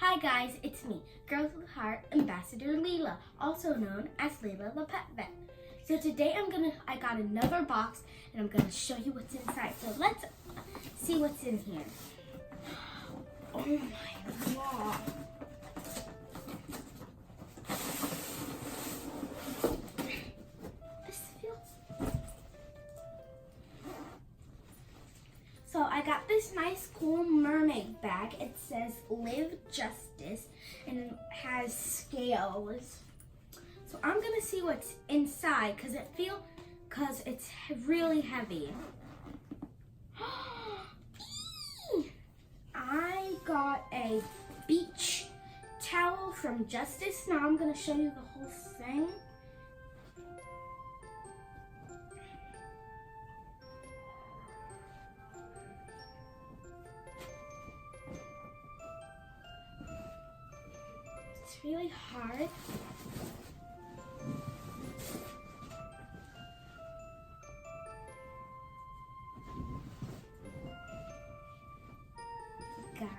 Hi guys, it's me, Girls with Heart Ambassador Leila, also known as Leila the Pet Vet. So today I got another box and I'm gonna show you what's inside. So let's see what's in here. Oh my god. So I got this nice cool mermaid bag. It says Live Justice and it has scales. So I'm gonna see what's inside because it's really heavy. I got a beach towel from Justice. Now I'm gonna show you the whole thing. It's really hard. God.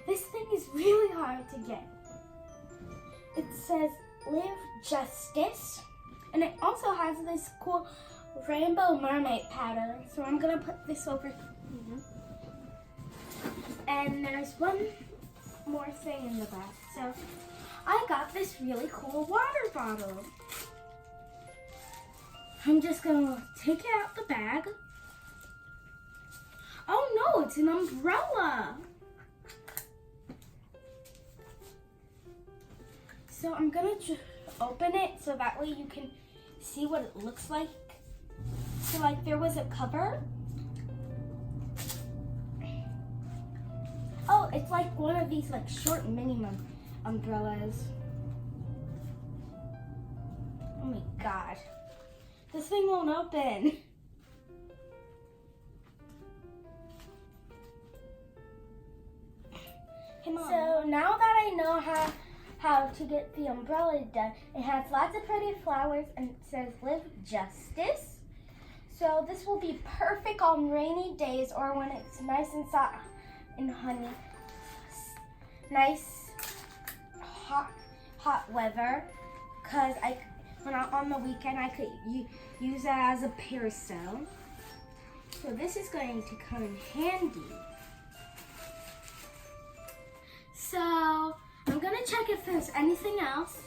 This thing is really hard to get. It says Live Justice, and it also has this cool rainbow mermaid pattern. So I'm gonna put this over here. And there's one more thing in the back. So I got this really cool water bottle. I'm just gonna take it out the bag. Oh no, it's an umbrella. So I'm gonna open it so that way you can see what it looks like. So like there was a cover. Oh, it's like one of these like short mini umbrellas. Oh my god. This thing won't open. So now that I know how to get the umbrella done, it has lots of pretty flowers and it says Live Justice. So this will be perfect on rainy days or when it's nice and soft and honey. Nice hot weather, because when I'm on the weekend I could use that as a parasol. So this is going to come in handy. So I'm gonna check if there's anything else.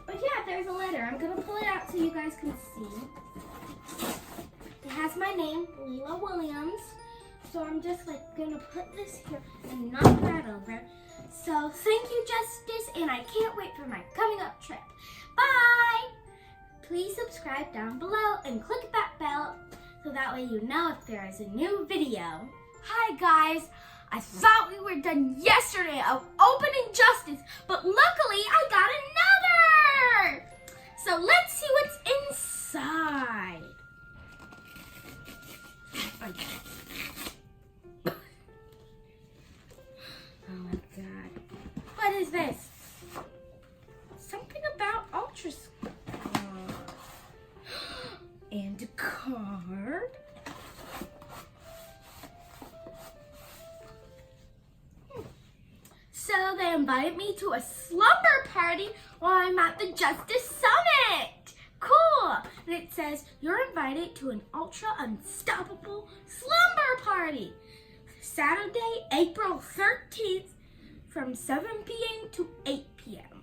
But yeah, there's a letter. I'm gonna pull it out so you guys can see. It has my name, Leila Williams. So I'm just gonna put this here and knock that over. So thank you, Justice, and I can't wait for my coming up trip. Bye! Please subscribe down below and click that bell so that way you know if there is a new video. Hi guys, I thought we were done yesterday of opening Justice, but luckily I got another! So let's see what's inside. Oh my god. What is this? Something about ultrasound. And a card. So they invited me to a slumber party while I'm at the Justice Summit. Cool. And it says, you're invited to an ultra unstoppable slumber party. Saturday, April 13th from 7 p.m. to 8 p.m.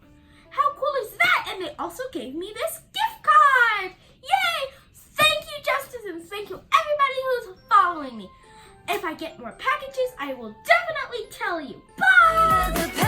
How cool is that? And they also gave me this gift card. Yay! Thank you, Justice, and thank you everybody who's following me. If I get more packages, I will definitely tell you. Bye!